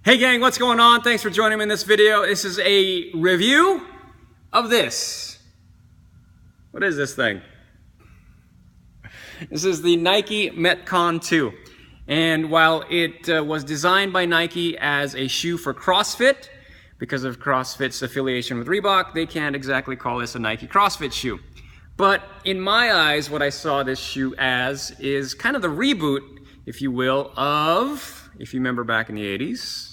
Hey gang, what's going on? Thanks for joining me in this video. This is a review of this. What is this thing? This is the Nike Metcon 2. And while it was designed by Nike as a shoe for CrossFit, because of CrossFit's affiliation with Reebok, they can't exactly call this a Nike CrossFit shoe. But in my eyes, what I saw this shoe as is kind of the reboot, if you will, of, if you remember back in the 80s,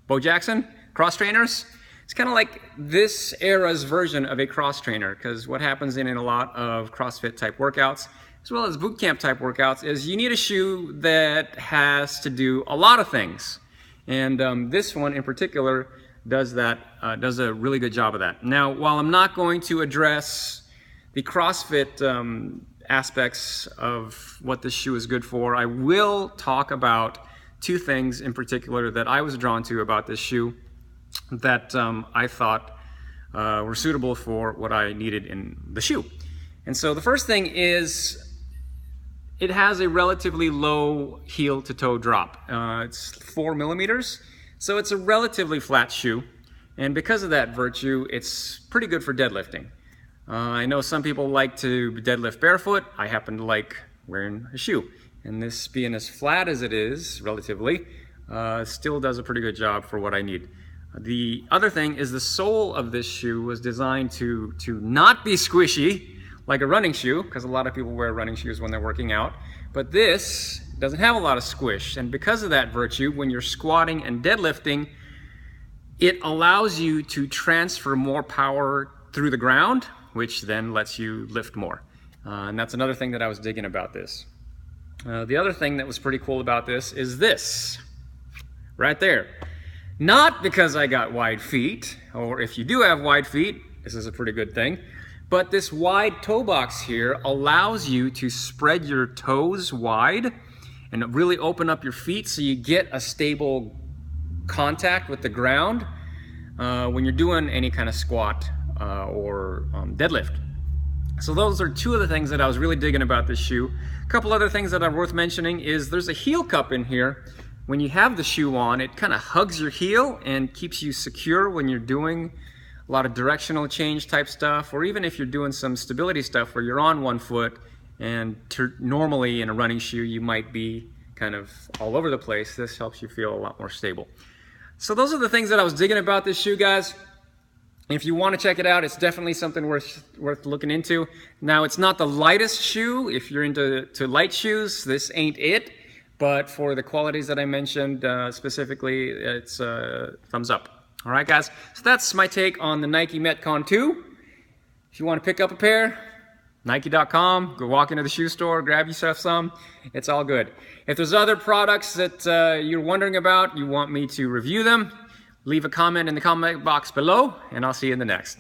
Bo Jackson, cross trainers. It's kind of like this era's version of a cross trainer, because what happens in a lot of CrossFit type workouts, as well as boot camp type workouts, is you need a shoe that has to do a lot of things. And this one in particular does that, does a really good job of that. Now, while I'm not going to address the CrossFit aspects of what this shoe is good for, I will talk about two things in particular that I was drawn to about this shoe that I thought were suitable for what I needed in the shoe. And so the first thing is it has a relatively low heel to toe drop. It's 4 millimeters, so it's a relatively flat shoe. And because of that virtue, it's pretty good for deadlifting. I know some people like to deadlift barefoot. I happen to like wearing a shoe. And this being as flat as it is, relatively, still does a pretty good job for what I need. The other thing is the sole of this shoe was designed to not be squishy like a running shoe, because a lot of people wear running shoes when they're working out. But this doesn't have a lot of squish. And because of that virtue, when you're squatting and deadlifting, it allows you to transfer more power through the ground, which then lets you lift more. And that's another thing that I was digging about this. The other thing that was pretty cool about this is this, right there. Not because I got wide feet, or if you do have wide feet, this is a pretty good thing, but this wide toe box here allows you to spread your toes wide and really open up your feet so you get a stable contact with the ground when you're doing any kind of squat or deadlift. So those are two of the things that I was really digging about this shoe. A couple other things that are worth mentioning is there's a heel cup in here. When you have the shoe on, it kind of hugs your heel and keeps you secure when you're doing a lot of directional change type stuff, or even if you're doing some stability stuff where you're on one foot and normally in a running shoe you might be kind of all over the place. This helps you feel a lot more stable. So those are the things that I was digging about this shoe, guys. If you want to check it out, it's definitely something worth looking into. Now, it's not the lightest shoe. If you're into light shoes, this ain't it. But for the qualities that I mentioned specifically, it's thumbs up. All right, guys. So that's my take on the Nike Metcon 2. If you want to pick up a pair, Nike.com, go walk into the shoe store, grab yourself some. It's all good. If there's other products that you're wondering about, you want me to review them, leave a comment in the comment box below, and I'll see you in the next.